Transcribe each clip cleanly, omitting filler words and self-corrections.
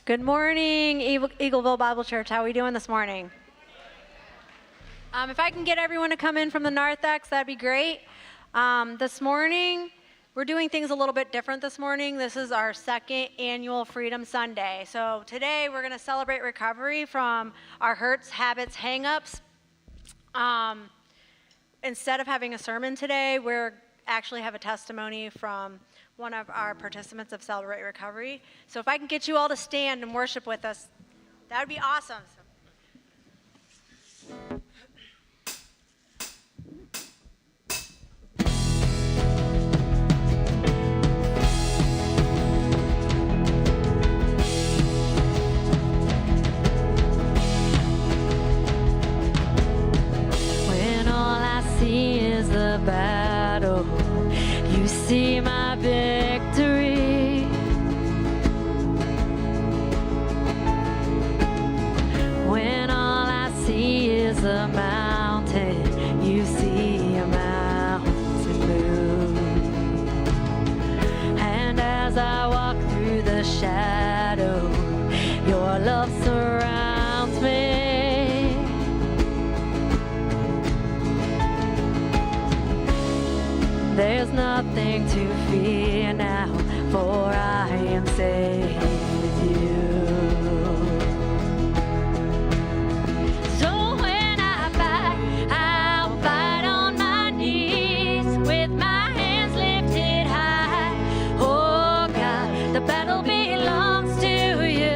Good morning, Eagleville Bible Church. How are we doing this morning? If I can get everyone to come in from the narthex, that'd be great. This morning, we're doing things a little bit different this morning. This is our second annual Freedom Sunday. So today, we're going to celebrate recovery from our hurts, habits, hang-ups. Instead of having a sermon today, we're actually have a testimony from one of our participants of Celebrate Recovery. So if I can get you all to stand and worship with us, that would be awesome. When all I see is the battle, you see my victory. When all I see is a mountain, you see a mountain move. And as I walk through the shadow, your love surrounds me. There's nothing to fear now, for I am safe with you. So when I fight, I'll fight on my knees with my hands lifted high. Oh God, the battle belongs to you.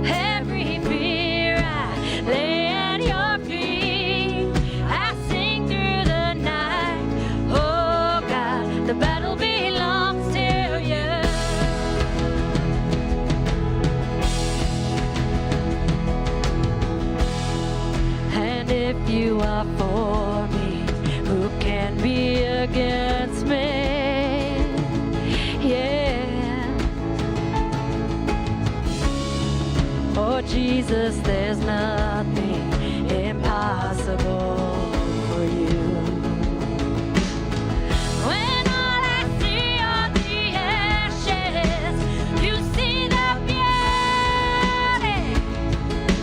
Every fear I lay at your feet. I sing through the night. Oh God, the battle belongs to you. And if you are for me, who can be against me? Yeah. Oh Jesus, there's nothing impossible for you. When all I see are the ashes, you see the beauty.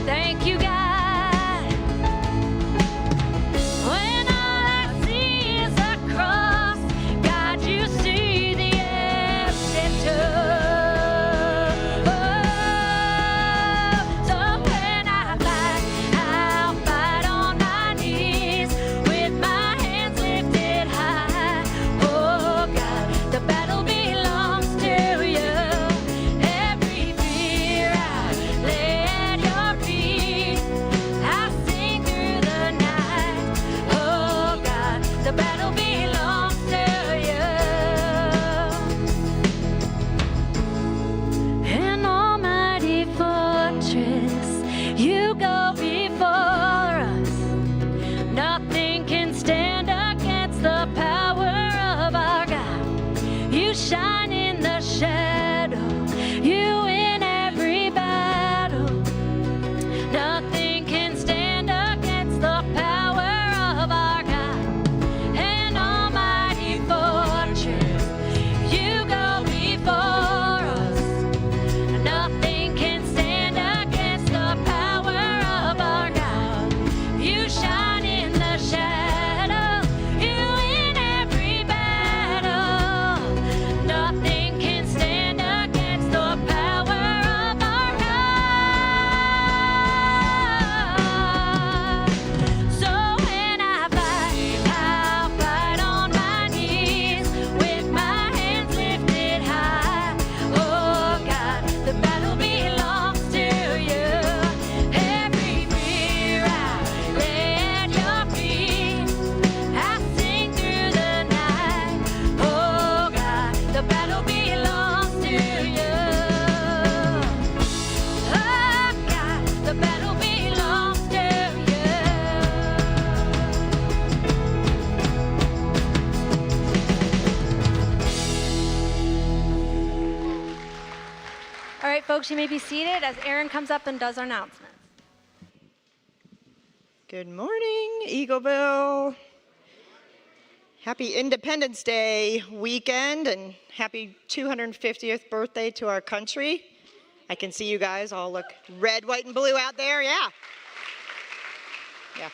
Thank you, God. When all I see is a cross, God, you see the empty tomb. So when I fight, I'll fight on my knees with my hands lifted high. Oh God, the battle belongs to you. Every fear I lay at your feet. I sing through the night. Oh God, the battle belongs to you. An almighty fortress, you go before us. Nothing can stand against the power of our God. You shine in the shadow, you win every battle. Nothing can stand against the power of our God. An almighty fortress, you go before us. Nothing can stand against the power of our God. You shine in the shadow, you win every battle. Nothing can stand against the power of our God. So when I fight, I'll fight on my knees with my hands lifted high. Oh God, the battle belongs to you. Every fear I lay at your feet. I sing through the night. Oh God, the battle belongs to you. Oh God, the battle belongs to you. All right, folks, you may be seated as Aaron comes up and does our announcements. Good morning, Eagleville. Happy Independence Day weekend and happy 250th birthday to our country. I can see you guys all look red, white, and blue out there. Yeah. Yeah.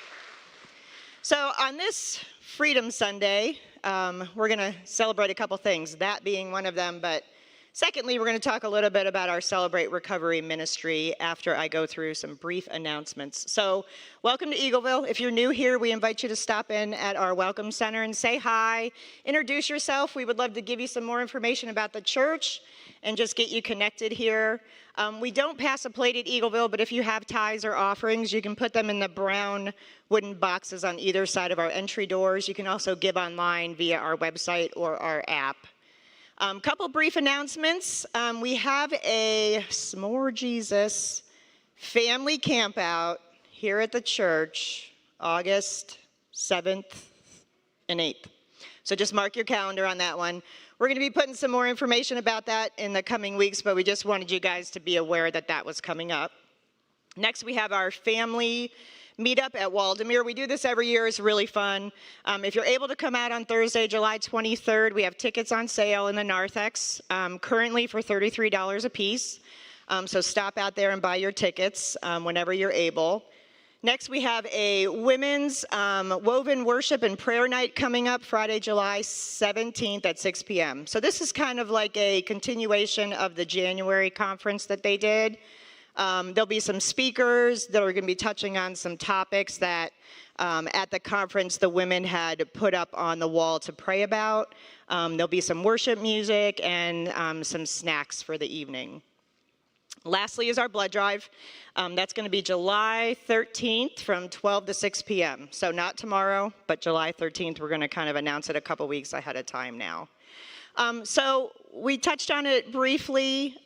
So on this Freedom Sunday, we're going to celebrate a couple things, that being one of them. But secondly, we're going to talk a little bit about our Celebrate Recovery ministry after I go through some brief announcements. So welcome to Eagleville. If you're new here, we invite you to stop in at our Welcome Center and say hi, introduce yourself. We would love to give you some more information about the church and just get you connected here. We don't pass a plate at Eagleville, but if you have tithes or offerings, you can put them in the brown wooden boxes on either side of our entry doors. You can also give online via our website or our app. Couple brief announcements. We have a S'more Jesus family camp out here at the church, August 7th and 8th. So just mark your calendar on that one. We're going to be putting some more information about that in the coming weeks, but we just wanted you guys to be aware that that was coming up. Next, we have our family meetup at Waldemere. We do this every year. It's really fun. If you're able to come out on Thursday, July 23rd, we have tickets on sale in the narthex, currently for $33 a piece. So stop out there and buy your tickets whenever you're able. Next, we have a women's woven worship and prayer night coming up Friday, July 17th at 6 p.m. So this is kind of like a continuation of the January conference that they did. There'll be some speakers that are going to be touching on some topics that at the conference the women had put up on the wall to pray about. There'll be some worship music and some snacks for the evening. Lastly is our blood drive. That's going to be July 13th from 12 to 6 p.m. So not tomorrow, but July 13th. We're going to kind of announce it a couple weeks ahead of time now. So we touched on it briefly.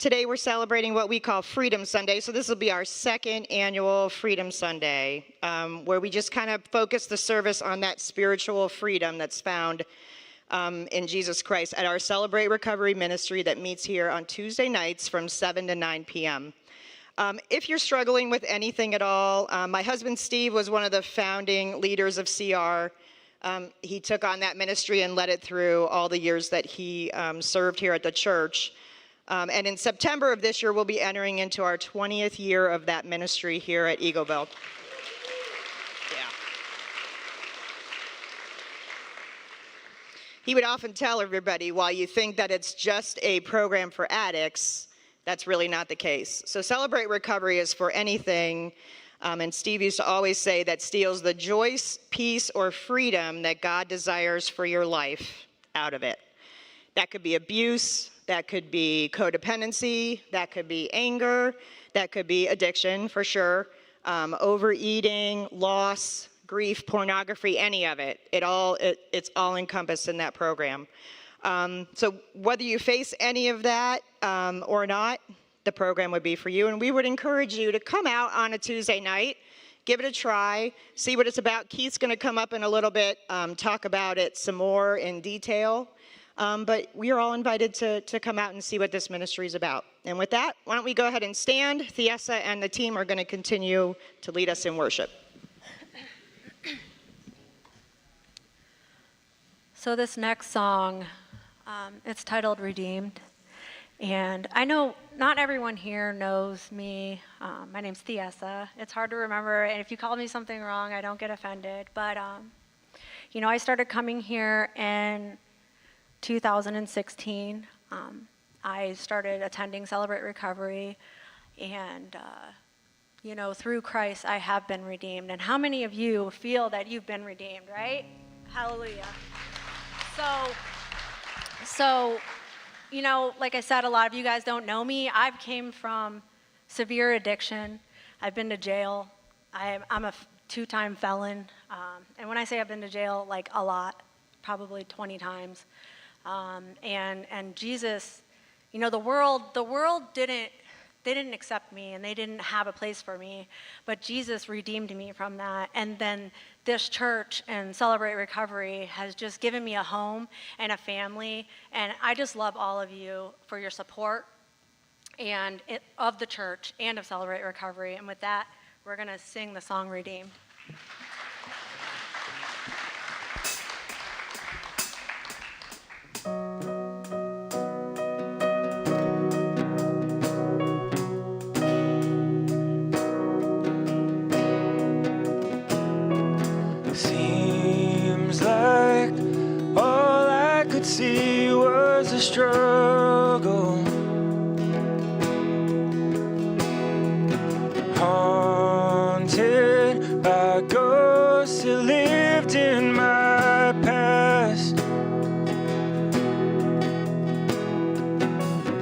Today we're celebrating what we call Freedom Sunday. So this will be our second annual Freedom Sunday, where we just kind of focus the service on that spiritual freedom that's found in Jesus Christ at our Celebrate Recovery ministry that meets here on Tuesday nights from 7 to 9 p.m. If you're struggling with anything at all, my husband Steve was one of the founding leaders of CR. He took on that ministry and led it through all the years that he served here at the church. And in September of this year, we'll be entering into our 20th year of that ministry here at Eagleville. He would often tell everybody, while you think that it's just a program for addicts, that's really not the case. So Celebrate Recovery is for anything, and Steve used to always say that steals the joy, peace, or freedom that God desires for your life out of it. That could be abuse, that could be codependency, that could be anger, that could be addiction for sure, overeating, loss, grief, pornography, any of it. It's all encompassed in that program. So whether you face any of that or not, the program would be for you. And we would encourage you to come out on a Tuesday night, give it a try, see what it's about. Keith's going to come up in a little bit, talk about it some more in detail. But we are all invited to come out and see what this ministry is about. And with that, why don't we go ahead and stand. Thiessa and the team are going to continue to lead us in worship. So this next song, it's titled Redeemed. And I know not everyone here knows me. My name's Thiessa. It's hard to remember, and if you call me something wrong, I don't get offended. But, I started coming here in 2016. I started attending Celebrate Recovery, and, through Christ, I have been redeemed. And how many of you feel that you've been redeemed, right? Hallelujah. So, like I said, a lot of you guys don't know me. I've came from severe addiction. I've been to jail. I'm a two-time felon. And when I say I've been to jail, like a lot, probably 20 times. And Jesus, the world didn't accept me, and they didn't have a place for me, but Jesus redeemed me from that. And then this church and Celebrate Recovery has just given me a home and a family, and I just love all of you for your support and of the church and of Celebrate Recovery. And with that, we're going to sing the song Redeemed. struggle, haunted by ghosts that lived in my past,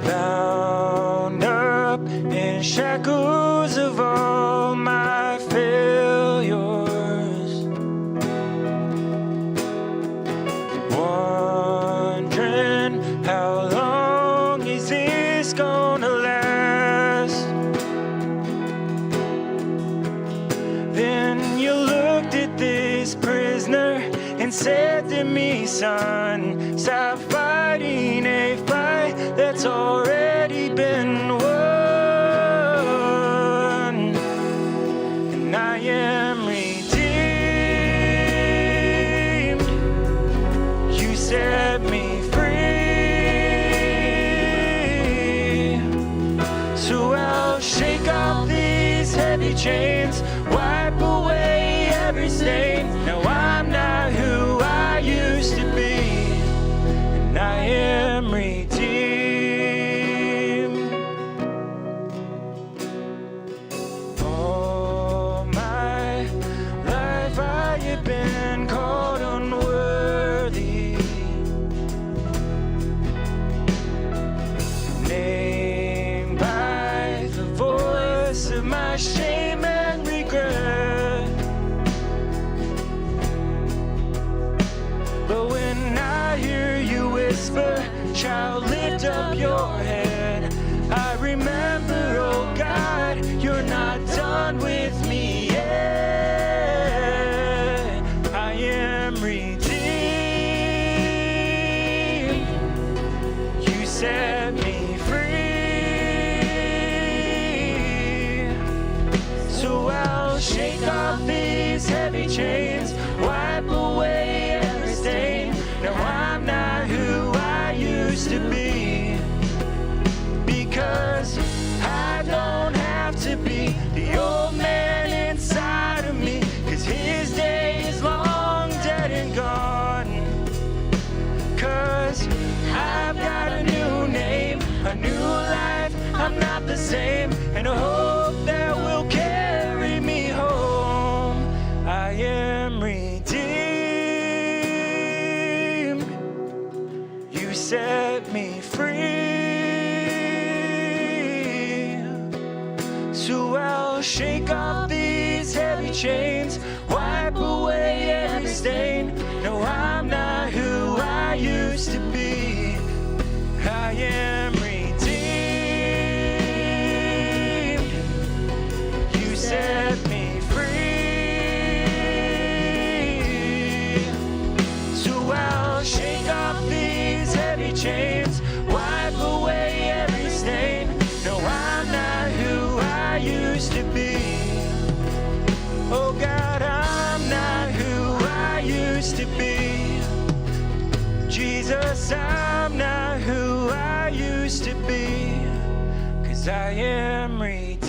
bound up in shackles of all my failures, wondering how long is this gonna last. Then you looked at this prisoner and said to me, son, stop fighting a fight that's already been won. And I am redeemed. You set me free. So I'll shake off these heavy chains, wipe away every stain. Now I'm not who I used to be, and I am redeemed. All my life I have been called unworthy, named by the voice of my shame and regret. But when I hear you whisper, child, lift up your head, I remember, oh God, you're not done with me yet. I am redeemed. You set me free. So I'll shake off these heavy chains, wipe away every stain. Now I'm not who I used to be, because I don't have to be the old man inside of me, 'cause his day is long dead and gone. 'Cause I've got a new name, a new life, I'm not the same, and a hope that will carry me home. I am redeemed. You set me free. So I'll shake off these heavy chains, wipe away every stain. No, I'm not who I used to be. I am redeemed. You set me free. So I'll shake off these heavy chains, wipe away every stain. No, I'm not who I used to be. Oh God, I'm not who I used to be. Jesus, I'm not who I used to be, 'cause I am redeemed.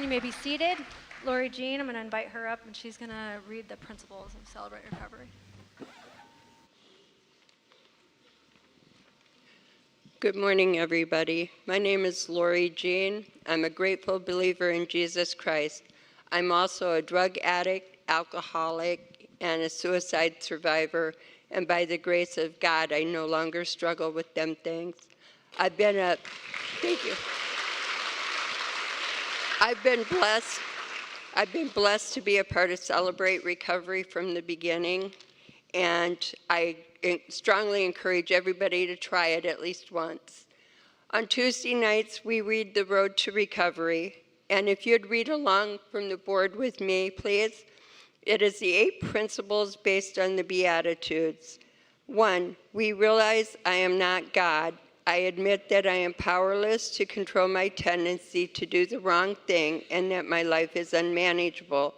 you may be seated. Lori Jean, I'm going to invite her up, and she's going to read the principles of Celebrate Recovery. Good morning, everybody. My name is Lori Jean. I'm a grateful believer in Jesus Christ. I'm also a drug addict, alcoholic, and a suicide survivor, and by the grace of God, I no longer struggle with them things. Thank you. I've been blessed to be a part of Celebrate Recovery from the beginning, and I strongly encourage everybody to try it at least once. On Tuesday nights, we read The Road to Recovery, and if you'd read along from the board with me, please. It is the 8 principles based on the Beatitudes. 1, we realize I am not God. I admit that I am powerless to control my tendency to do the wrong thing and that my life is unmanageable.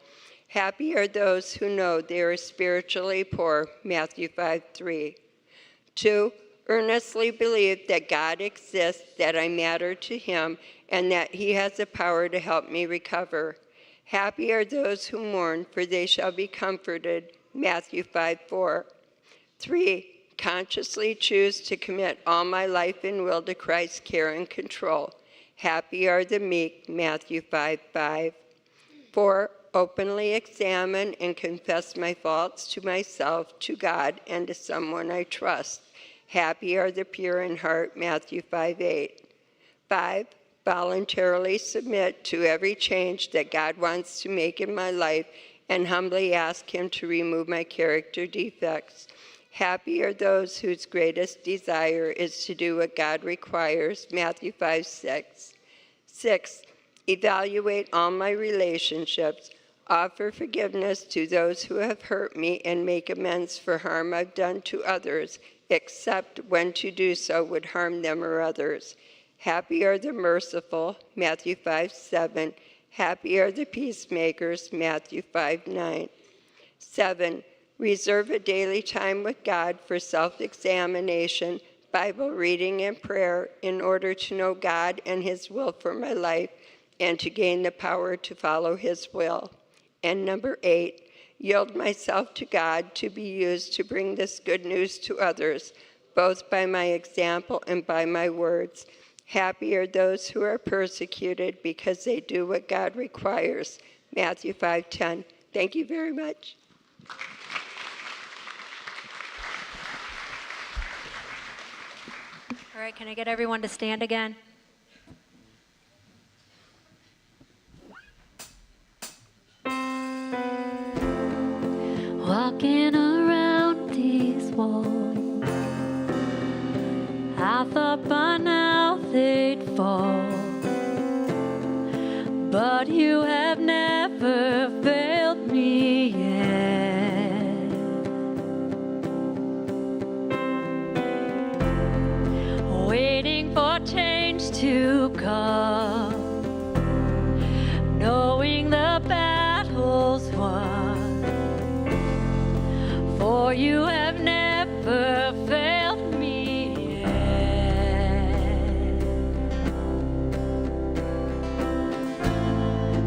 Happy are those who know they are spiritually poor, Matthew 5:3. 2, earnestly believe that God exists, that I matter to him, and that he has the power to help me recover. Happy are those who mourn, for they shall be comforted, Matthew 5:4. 3, consciously choose to commit all my life and will to Christ's care and control. Happy are the meek, Matthew 5:5. 4, openly examine and confess my faults to myself, to God, and to someone I trust. Happy are the pure in heart, Matthew 5:8. 5, voluntarily submit to every change that God wants to make in my life and humbly ask him to remove my character defects. Happy are those whose greatest desire is to do what God requires, Matthew 5:6. 6, evaluate all my relationships, offer forgiveness to those who have hurt me, and make amends for harm I've done to others, except when to do so would harm them or others. Happy are the merciful, Matthew 5:7. Happy are the peacemakers, Matthew 5:9. 7, reserve a daily time with God for self-examination, Bible reading, and prayer in order to know God and his will for my life and to gain the power to follow his will. And number 8, yield myself to God to be used to bring this good news to others, both by my example and by my words. Happy are those who are persecuted because they do what God requires, Matthew 5:10. Thank you very much. All right, can I get everyone to stand again? Walking around these walls, I thought by now they'd fall, but you have never failed me yet. Waiting for change to come, knowing the battle's won, for you have never failed me yet.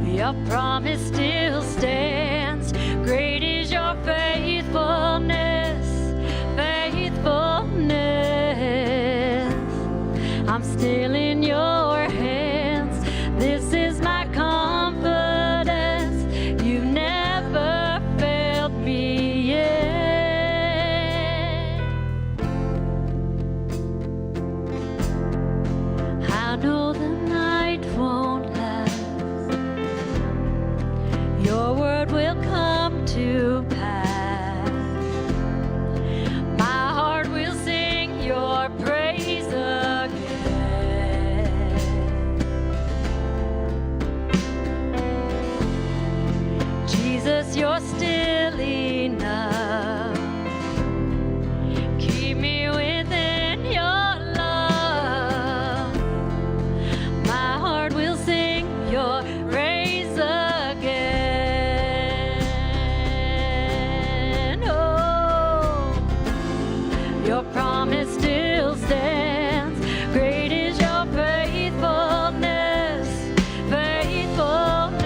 Your promise still stands, great is your faithfulness, faithfulness. I'm still in your hands, this is my confidence, you've never failed me yet. I know the night won't last, your word will come to pass. My heart will sing your praise again. Jesus, you're still enough. Keep me within your love. My heart will sing your praise again. Oh, your promise still stands. Great is your faithfulness, faithfulness.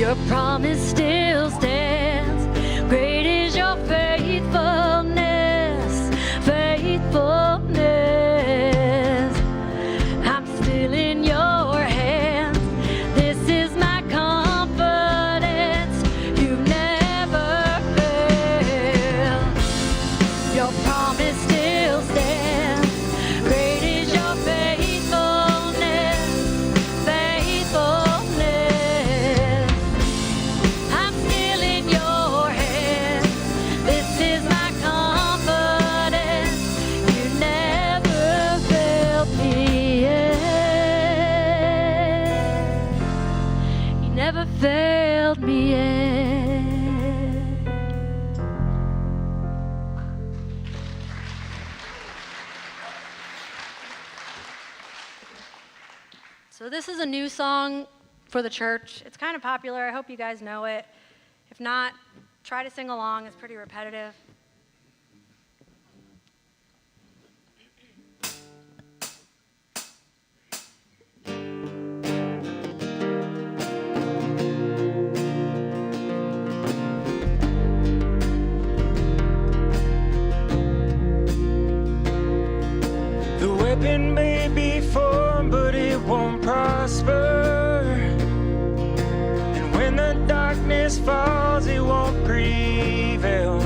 Your promise still stands. Great is your faithfulness, faithfulness. I'm still in your hands. This is my confidence. You've never failed. Your promise still stands. Great is your faithfulness, faithfulness. I'm still in your hands. This is my confidence. You never failed me yet. You never failed me yet. So this is a new song for the church. It's kind of popular. I hope you guys know it. If not, try to sing along. It's pretty repetitive. The weapon may be formed, but it won't prosper. And when the darkness falls, it won't prevail.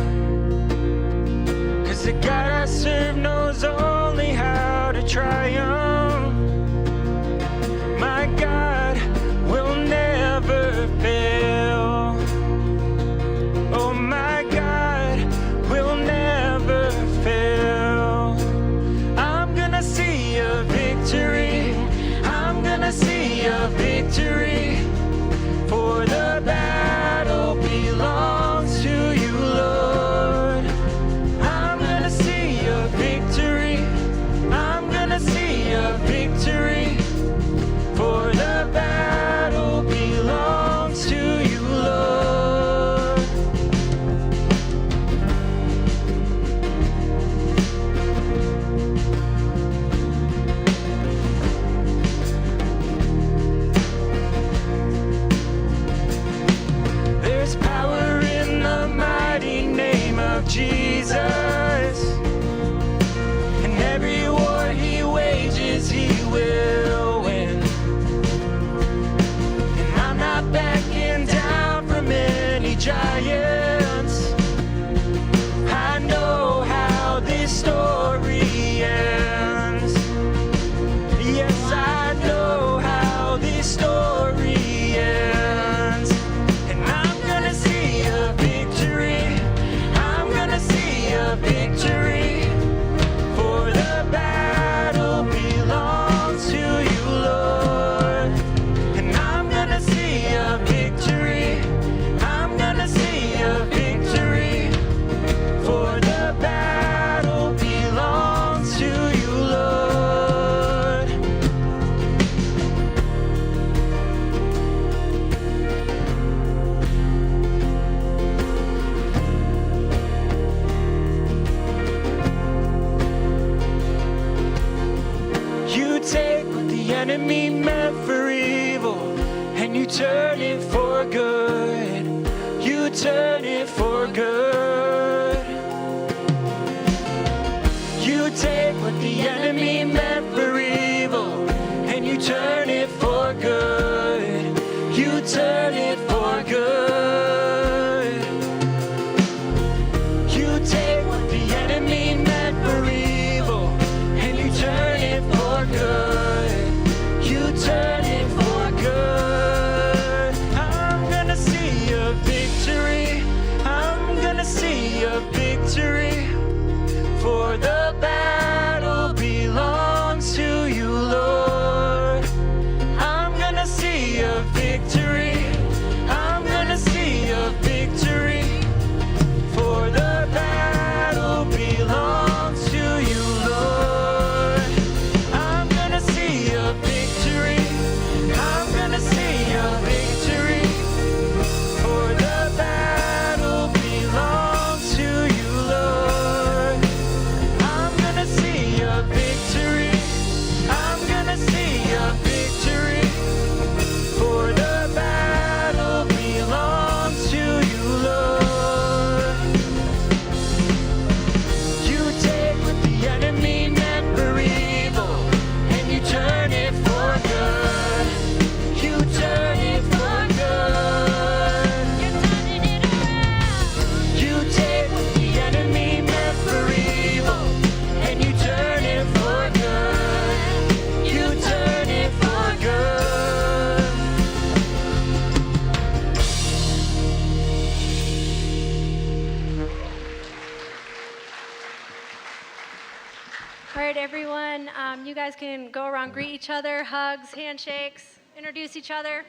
'Cause the God I serve knows only how to triumph. My God will never fail. Oh, my God will never fail. I'm gonna see a victory. I'm gonna see a victory. For the battle belongs to you, Lord. I'm gonna see a victory. I'm gonna see a victory. For the battle belongs to you, Lord. There's power in the mighty name of Jesus. And every war he wages, he will win. And I'm not backing down from any giants. I know how this story ends. Yes, I know how this story ends. And I'm gonna see a victory. I'm gonna see a victory. For the battle belongs to you, Lord. And I'm gonna see a victory. I'm gonna see a victory. For the battle belongs to you, Lord. You take what the enemy meant for evil and you turn it for good. You turn it for good. You take what the enemy meant for evil and you turn it for good. You turn it for good. You take what the enemy meant for evil and you turn it for good. You turn it for good. I'm gonna see a victory. I'm gonna see a victory. For the battle belongs to you, Lord. I'm gonna see a victory. I'm gonna All right, everyone, you guys can go around, greet each other, hugs, handshakes, introduce each other.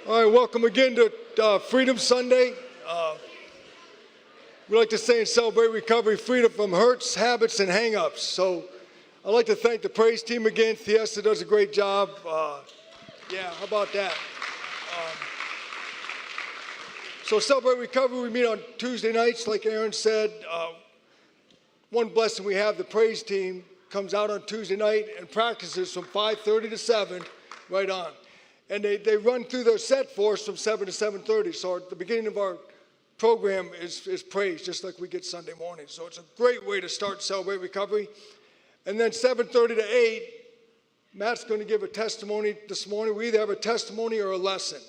All right, welcome again to Freedom Sunday. We like to say and celebrate recovery, freedom from hurts, habits, and hang-ups. So I'd like to thank the praise team again. Fiesta does a great job. Yeah, how about that? So celebrate recovery, we meet on Tuesday nights, like Aaron said. One blessing we have, the praise team comes out on Tuesday night and practices from 5:30 to 7, right on. And they run through their set for us from 7 to 7:30. So at the beginning of our program is praise, just like we get Sunday morning. So it's a great way to start Celebrate Recovery. And then 7:30 to 8, Matt's going to give a testimony this morning. We either have a testimony or a lesson.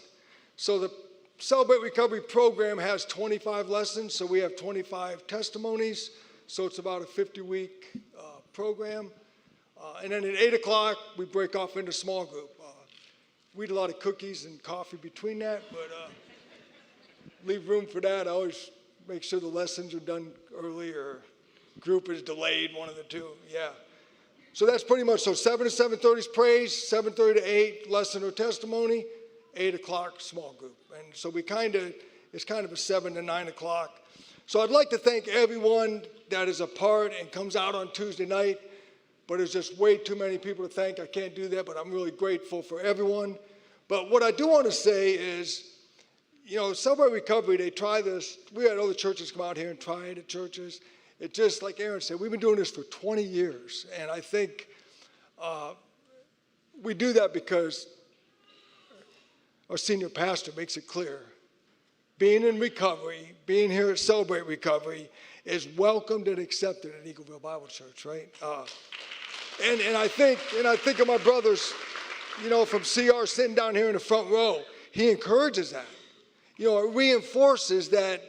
So the Celebrate Recovery program has 25 lessons, so we have 25 testimonies. So it's about a 50-week program. And then at 8 o'clock, we break off into small group. We eat a lot of cookies and coffee between that, but leave room for that. I always make sure the lessons are done early or group is delayed, one of the two, yeah. So that's pretty much, so 7 to 7:30 is praise, 7:30 to 8, lesson or testimony, 8 o'clock, small group. And so it's kind of a 7 to 9 o'clock. So I'd like to thank everyone that is a part and comes out on Tuesday night. But there's just way too many people to thank. I can't do that, but I'm really grateful for everyone. But what I do want to say is, you know, Celebrate Recovery, they try this. We had other churches come out here and try it at churches. It just, like Aaron said, we've been doing this for 20 years. And I think we do that because our senior pastor makes it clear. Being in recovery, being here at Celebrate Recovery is welcomed and accepted at Eagleville Bible Church, right? And I think of my brothers, you know, from CR sitting down here in the front row. He encourages that. You know, it reinforces that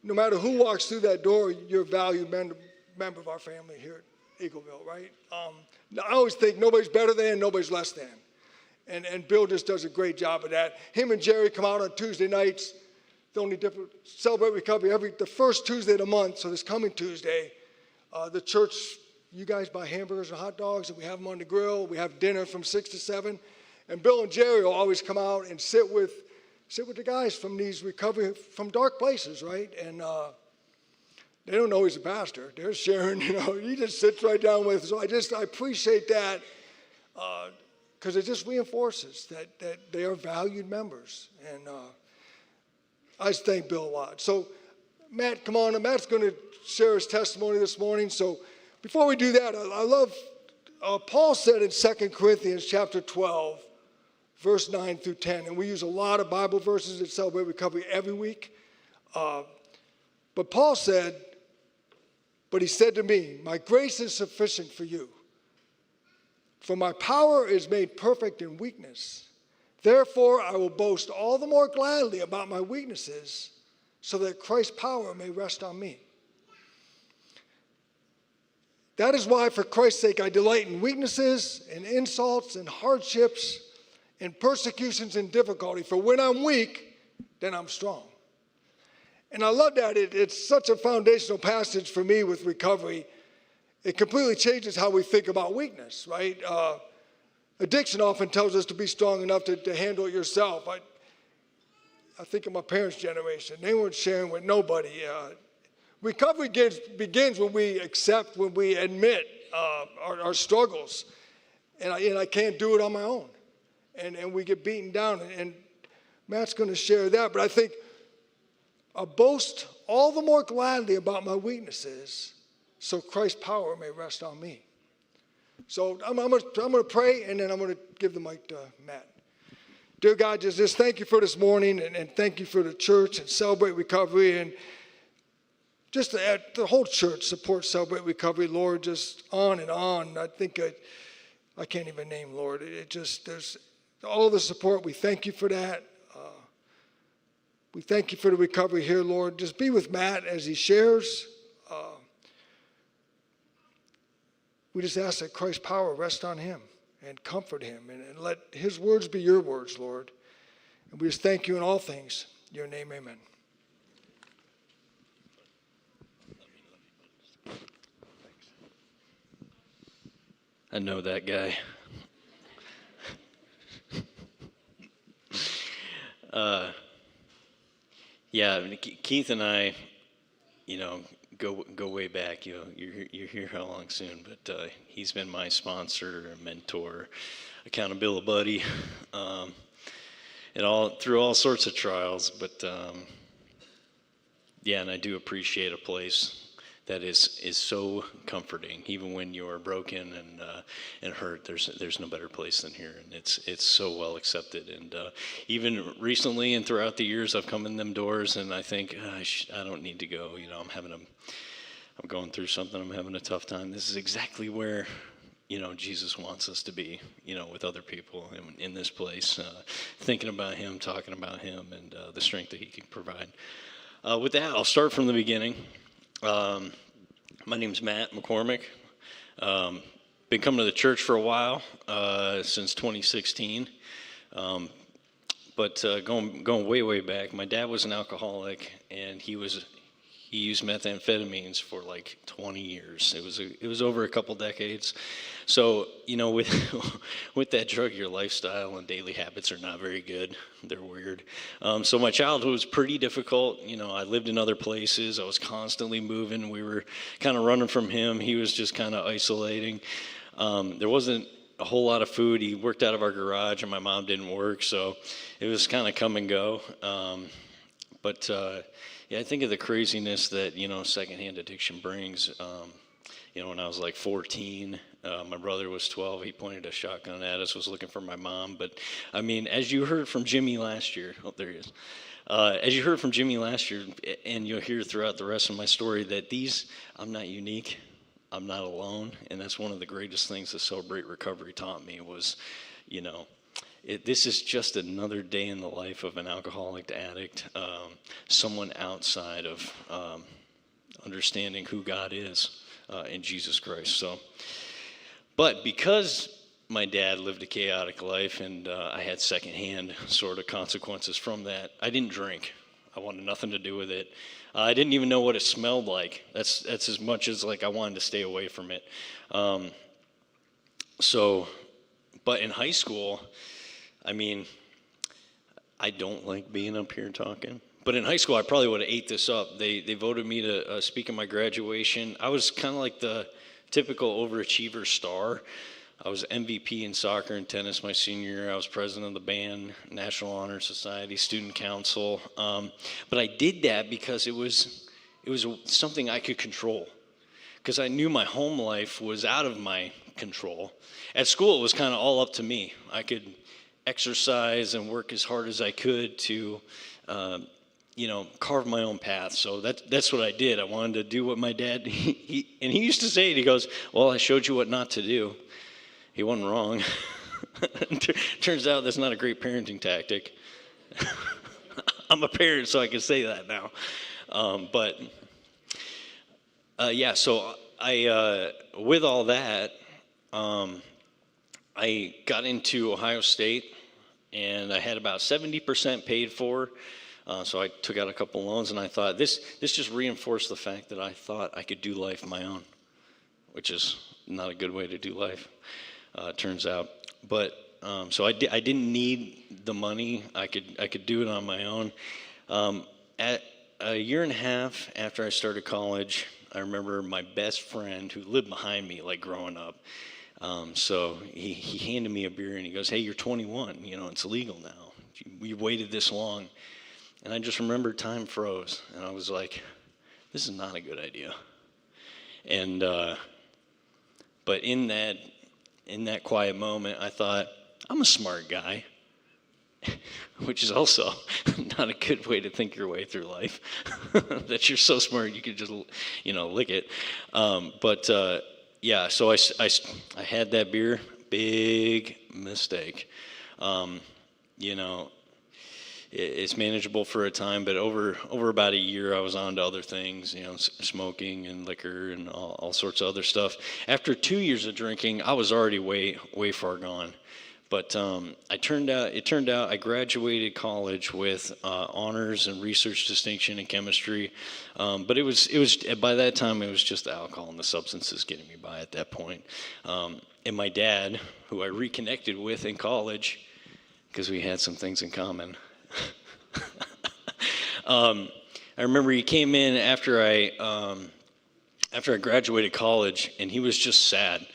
no matter who walks through that door, you're a valued member of our family here at Eagleville, right? I always think nobody's better than, nobody's less than. And Bill just does a great job of that. Him and Jerry come out on Tuesday nights. The only different, Celebrate Recovery the first Tuesday of the month, so this coming Tuesday, the church, you guys buy hamburgers and hot dogs, and we have them on the grill. We have dinner from 6 to 7. And Bill and Jerry will always come out and sit with the guys from these recovery, from dark places, right? And they don't know he's a pastor. They're sharing, you know, he just sits right down with us. So I appreciate that because it just reinforces that they are valued members. And I just thank Bill a lot. So Matt, come on. Matt's going to share his testimony this morning. So before we do that, I love, Paul said in 2 Corinthians chapter 12, verse 9 through 10. And we use a lot of Bible verses at Celebrate Recovery every week. But Paul said, but he said to me, my grace is sufficient for you. For my power is made perfect in weakness. Therefore, I will boast all the more gladly about my weaknesses, so that Christ's power may rest on me. That is why, for Christ's sake, I delight in weaknesses, in insults, in hardships, in persecutions and difficulty. For when I'm weak, then I'm strong. And I love that. It's such a foundational passage for me with recovery. It completely changes how we think about weakness, right? Addiction often tells us to be strong enough to handle it yourself. I think of my parents' generation. They weren't sharing with nobody. Recovery begins when we accept, when we admit our struggles. And I can't do it on my own. And we get beaten down. And Matt's going to share that. But I think I boast all the more gladly about my weaknesses, so Christ's power may rest on me. So I'm going to pray, and then I'm going to give the mic to Matt. Dear God, just thank you for this morning, and thank you for the church and Celebrate Recovery, and just the whole church supports Celebrate Recovery, Lord, just on and on. I think I can't even name, Lord. There's all the support. We thank you for that. We thank you for the recovery here, Lord. Just be with Matt as he shares. We just ask that Christ's power rest on him and comfort him, and let his words be your words, Lord. And we just thank you in all things. In your name, amen. I know that guy. Yeah, I mean, Keith and I, go way back. You're here how long soon? But he's been my sponsor, mentor, accountability buddy, and through all sorts of trials. But yeah, and I do appreciate a place that is so comforting, even when you are broken and hurt. There's no better place than here, and it's so well accepted. And even recently and throughout the years, I've come in them doors, and I think I don't need to go. I'm going through something. I'm having a tough time. This is exactly where Jesus wants us to be. With other people in this place, thinking about Him, talking about Him, and the strength that He can provide. With that, I'll start from the beginning. My name's Matt McCormick. Been coming to the church for a while, since 2016. But going way back, my dad was an alcoholic, and he used methamphetamines for like 20 years. It was over a couple decades. So, with that drug, your lifestyle and daily habits are not very good. They're weird. So my childhood was pretty difficult. I lived in other places. I was constantly moving. We were kind of running from him. He was just kind of isolating. There wasn't a whole lot of food. He worked out of our garage, and my mom didn't work. So it was kind of come and go. Yeah, I think of the craziness that, secondhand addiction brings. When I was like 14, my brother was 12. He pointed a shotgun at us, was looking for my mom. But, I mean, as you heard from Jimmy last year, there he is. As you heard from Jimmy last year, and you'll hear throughout the rest of my story, that I'm not unique. I'm not alone. And that's one of the greatest things that Celebrate Recovery taught me was, this is just another day in the life of an alcoholic addict, someone outside of understanding who God is in Jesus Christ. But because my dad lived a chaotic life and I had secondhand sort of consequences from that, I didn't drink. I wanted nothing to do with it. I didn't even know what it smelled like. That's as much as I wanted to stay away from it. But in high school, I don't like being up here talking. But in high school, I probably would have ate this up. They voted me to speak at my graduation. I was kind of like the typical overachiever star. I was MVP in soccer and tennis my senior year. I was president of the band, National Honor Society, student council. But I did that because it was something I could control. Because I knew my home life was out of my control. At school, it was kind of all up to me. I could exercise and work as hard as I could to, carve my own path. So that's what I did. I wanted to do what my dad, he used to say it. He goes, well, I showed you what not to do. He wasn't wrong. Turns out that's not a great parenting tactic. I'm a parent, so I can say that now. So with all that, I got into Ohio State, and I had about 70% paid for. So I took out a couple loans, and I thought this just reinforced the fact that I thought I could do life my own, which is not a good way to do life, turns out. But so I didn't need the money. I could do it on my own. At a year and a half after I started college, I remember my best friend who lived behind me, like growing up. So he handed me a beer, and he goes, "Hey, you're 21. It's legal now. We waited this long." And I just remember time froze, and I was like, "This is not a good idea." And but in that quiet moment, I thought, I'm a smart guy, which is also not a good way to think your way through life. That you're so smart you could just lick it. So I had that beer. Big mistake. It's manageable for a time, but over about a year, I was on to other things, smoking and liquor and all sorts of other stuff. After 2 years of drinking, I was already way far gone. But it turned out I graduated college with honors and research distinction in chemistry. But it was by that time it was just the alcohol and the substances getting me by at that point. And my dad, who I reconnected with in college, because we had some things in common. I remember he came in after I graduated college, and he was just sad.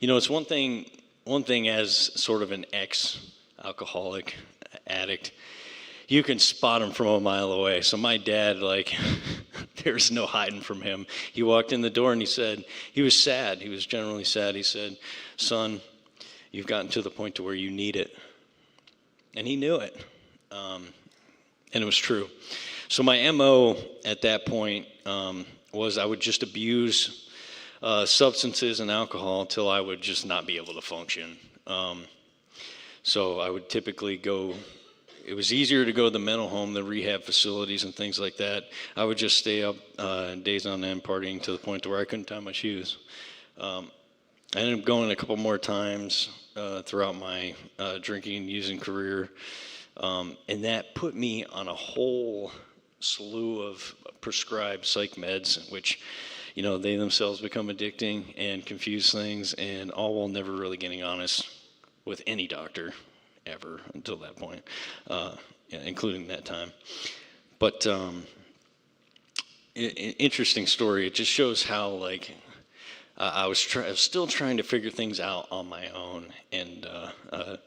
It's one thing as sort of an ex-alcoholic addict, you can spot him from a mile away. So my dad, there's no hiding from him. He walked in the door and he was sad. He was generally sad. He said, "Son, you've gotten to the point to where you need it." And he knew it. And it was true. So my MO at that point was I would just abuse substances and alcohol until I would just not be able to function. So I would typically go, it was easier to go to the mental home, the rehab facilities and things like that. I would just stay up days on end partying to the point to where I couldn't tie my shoes. I ended up going a couple more times throughout my drinking and using career. And that put me on a whole slew of prescribed psych meds, which, they themselves become addicting and confuse things, and all while never really getting honest with any doctor ever until that point, including that time. But interesting story. It just shows how, I was still trying to figure things out on my own, and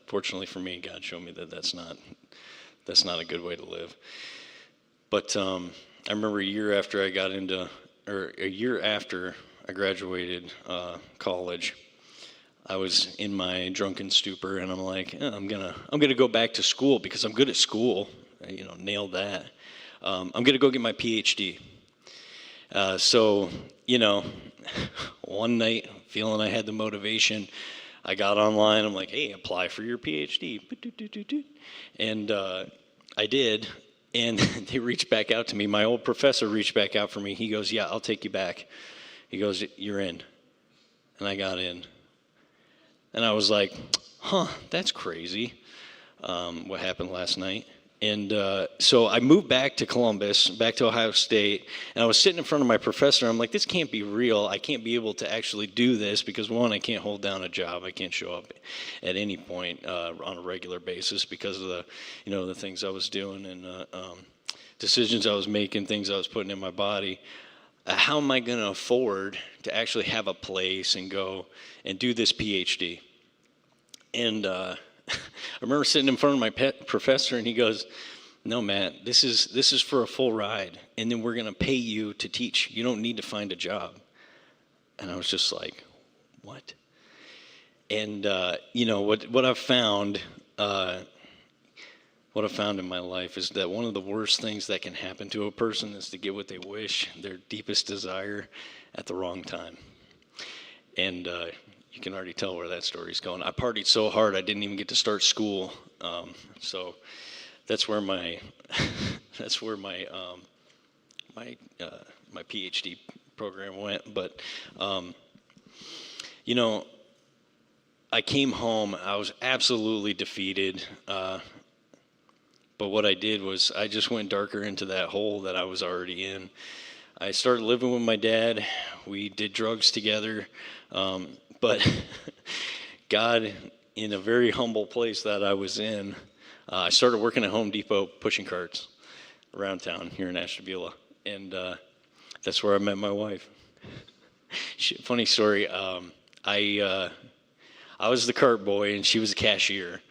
fortunately for me, God showed me that that's not a good way to live. But I remember a year after I graduated college, I was in my drunken stupor, and I'm like, I'm gonna go back to school because I'm good at school. Nailed that. I'm gonna go get my PhD. So one night, feeling I had the motivation, I got online. I'm like, hey, apply for your PhD. And I did. And they reached back out to me. My old professor reached back out for me. He goes, yeah, I'll take you back. He goes, you're in. And I got in. And I was like, that's crazy, what happened last night. And so I moved back to Columbus, back to Ohio State, and I was sitting in front of my professor. I'm like, this can't be real. I can't be able to actually do this because, one, I can't hold down a job. I can't show up at any point on a regular basis because of the things I was doing and decisions I was making, things I was putting in my body. How am I going to afford to actually have a place and go and do this PhD? And I remember sitting in front of my professor, and he goes, no, Matt, this is for a full ride, and then we're going to pay you to teach. You don't need to find a job. And I was just like, what? And, what I've found what I found in my life is that one of the worst things that can happen to a person is to get what they wish, their deepest desire, at the wrong time. And you can already tell where that story's going. I partied so hard I didn't even get to start school. So that's where my my PhD program went. But you know, I came home. I was absolutely defeated. But what I did was I just went darker into that hole that I was already in. I started living with my dad. We did drugs together. But God, in a very humble place that I was in, I started working at Home Depot pushing carts around town here in Ashtabula. And that's where I met my wife. Funny story. I was the cart boy and she was a cashier.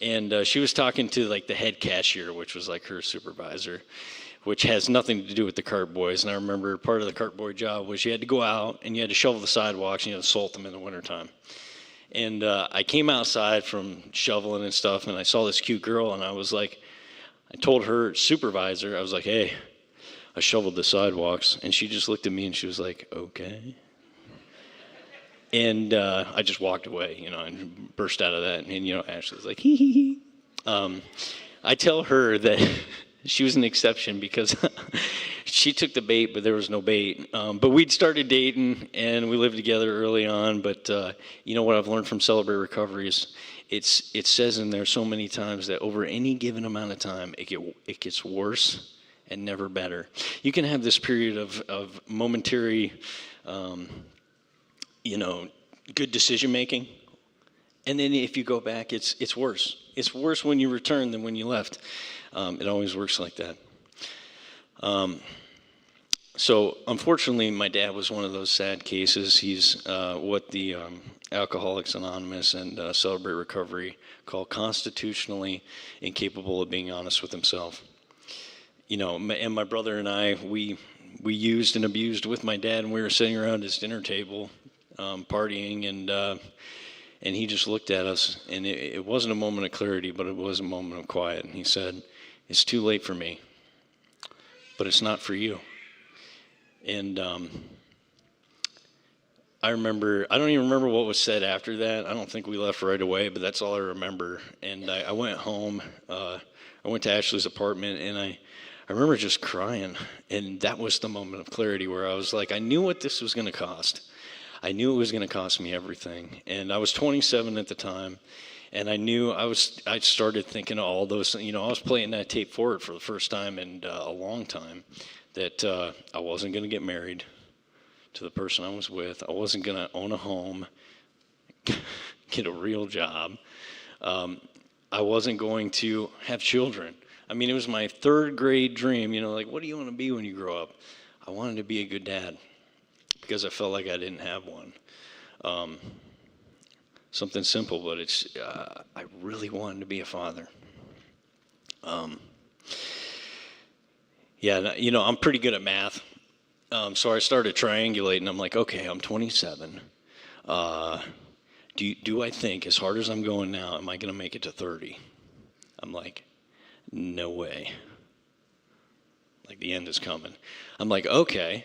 And she was talking to like the head cashier, which was like her supervisor, which has nothing to do with the cart boys. And I remember part of the cart boy job was you had to go out and you had to shovel the sidewalks and you had to salt them in the wintertime. And I came outside from shoveling and stuff and I saw this cute girl and I was like, I told her supervisor, I was like, hey, I shoveled the sidewalks. And she just looked at me and she was like, okay. And I just walked away, you know, and burst out of that. And, you know, Ashley's like, hee hee hee. I tell her that she was an exception because she took the bait, but there was no bait. But we'd started dating, and we lived together early on. But you know what I've learned from Celebrate Recovery is it says in there so many times that over any given amount of time, it gets worse and never better. You can have this period of momentary you know, good decision making. And then if you go back, it's worse. It's worse when you return than when you left. It always works like that. So unfortunately, my dad was one of those sad cases. He's what the Alcoholics Anonymous and Celebrate Recovery call constitutionally incapable of being honest with himself. You know, and my brother and I, we used and abused with my dad, and we were sitting around his dinner table, partying, and he just looked at us, and it wasn't a moment of clarity, but it was a moment of quiet. And he said, "It's too late for me, but it's not for you." And I don't even remember what was said after that. I don't think we left right away, but that's all I remember. And I went home. I went to Ashley's apartment, and I remember just crying. And that was the moment of clarity where I was like, I knew what this was going to cost. I knew it was going to cost me everything. And I was 27 at the time. And I knew I started thinking of all those, you know, I was playing that tape forward for the first time in a long time, that I wasn't going to get married to the person I was with. I wasn't going to own a home, get a real job. I wasn't going to have children. I mean, it was my third grade dream, you know, like, what do you want to be when you grow up? I wanted to be a good dad because I felt like I didn't have one. Something simple, but I really wanted to be a father. Yeah, you know, I'm pretty good at math. So I started triangulating. I'm like, okay, I'm 27. Do I think, as hard as I'm going now, am I going to make it to 30? I'm like, no way. Like, the end is coming. I'm like, okay.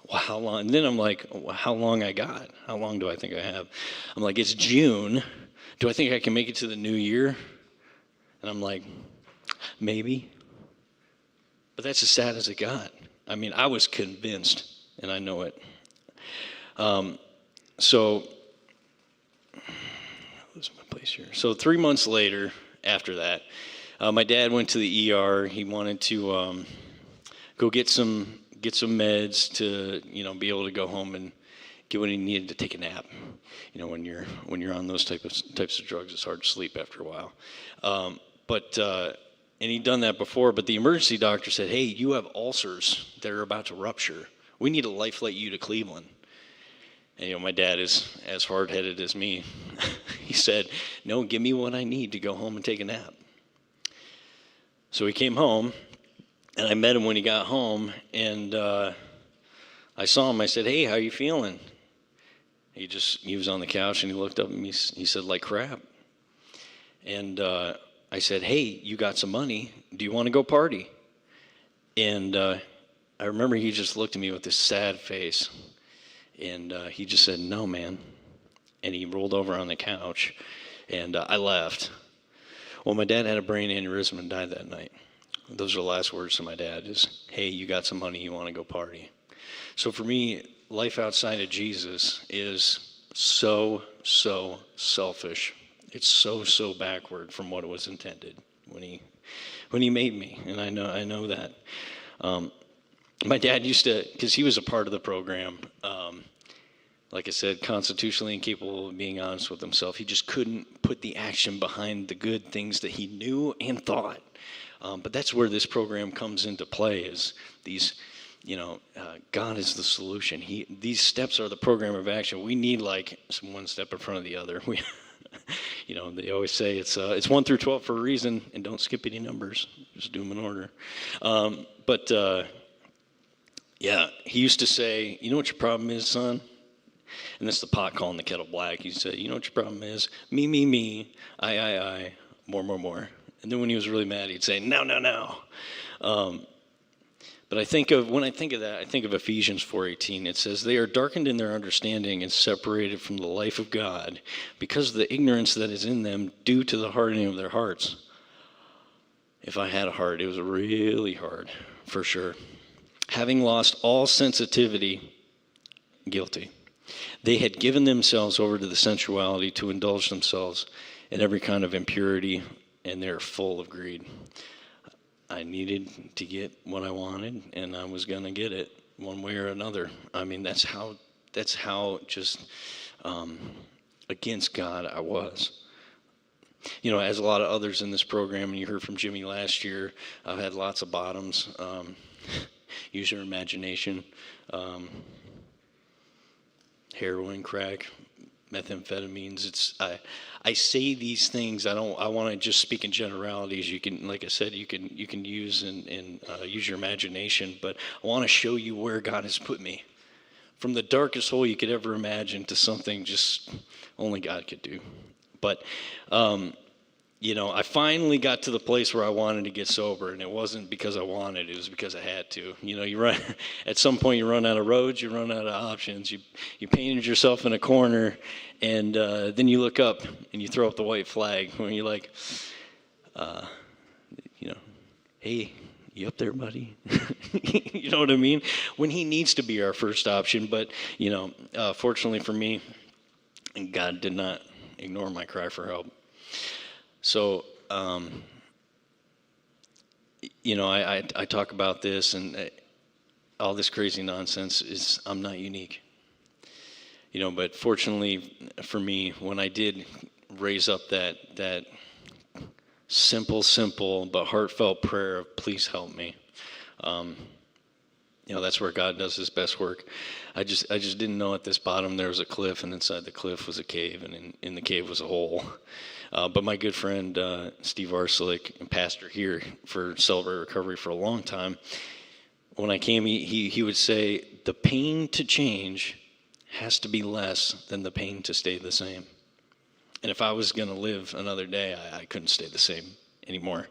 Well, how long? And then I'm like, well, how long I got? How long do I think I have? I'm like, it's June. Do I think I can make it to the new year? And I'm like, maybe. But that's as sad as it got. I mean, I was convinced, and I know it. So, losing my place here. So 3 months later, after that, my dad went to the ER. He wanted to go get some meds to, you know, be able to go home and get what he needed to take a nap. You know, when you're on those types of drugs, it's hard to sleep after a while. And he'd done that before, but the emergency doctor said, hey, you have ulcers that are about to rupture. We need to life flight you to Cleveland. And, you know, my dad is as hard-headed as me. He said, no, give me what I need to go home and take a nap. So he came home, and I met him when he got home, and I saw him. I said, hey, how you feeling? He was on the couch, and he looked up at me. He said, like crap. And I said, hey, you got some money. Do you want to go party? And I remember he just looked at me with this sad face. And he just said, no, man. And he rolled over on the couch. And I left. Well, my dad had a brain aneurysm and died that night. Those are the last words to my dad is, hey, you got some money, you want to go party. So for me, life outside of Jesus is so selfish. It's so backward from what it was intended when he made me, and I know that. My dad used to, because he was a part of the program, like I said, constitutionally incapable of being honest with himself. He just couldn't put the action behind the good things that he knew and thought. But that's where this program comes into play, is these, God is the solution. These steps are the program of action. We need like one step in front of the other. They always say it's 1 through 12 for a reason, and don't skip any numbers. Just do them in order. He used to say, you know what your problem is, son? And that's the pot calling the kettle black. He said, you know what your problem is? Me, I, more. And then when he was really mad, he'd say, no. But when I think of that, I think of Ephesians 4:18. It says, they are darkened in their understanding and separated from the life of God because of the ignorance that is in them due to the hardening of their hearts. If I had a heart, it was really hard, for sure. Having lost all sensitivity, guilty. They had given themselves over to the sensuality to indulge themselves in every kind of impurity, and they're full of greed. I needed to get what I wanted, and I was going to get it one way or another. I mean, that's how just against God I was. As a lot of others in this program, and you heard from Jimmy last year, I've had lots of bottoms. Use your imagination. Heroin, crack, methamphetamines. I say these things. I want to just speak in generalities. You can, like I said, you can use and use your imagination. But I want to show you where God has put me, from the darkest hole you could ever imagine to something just only God could do. But I finally got to the place where I wanted to get sober, and it wasn't because I wanted; it was because I had to. At some point you run out of roads, you run out of options. You painted yourself in a corner, and then you look up and you throw up the white flag when you're like, hey, you up there, buddy? You know what I mean? When he needs to be our first option, but fortunately for me, God did not ignore my cry for help. So, I talk about this, and all this crazy nonsense is, I'm not unique. But fortunately for me, when I did raise up that simple but heartfelt prayer of please help me, that's where God does his best work. I just didn't know at this bottom there was a cliff, and inside the cliff was a cave, and in the cave was a hole. But my good friend, Steve Arselik, pastor here for Celebrate Recovery for a long time, when I came, he would say, the pain to change has to be less than the pain to stay the same. And if I was going to live another day, I couldn't stay the same anymore.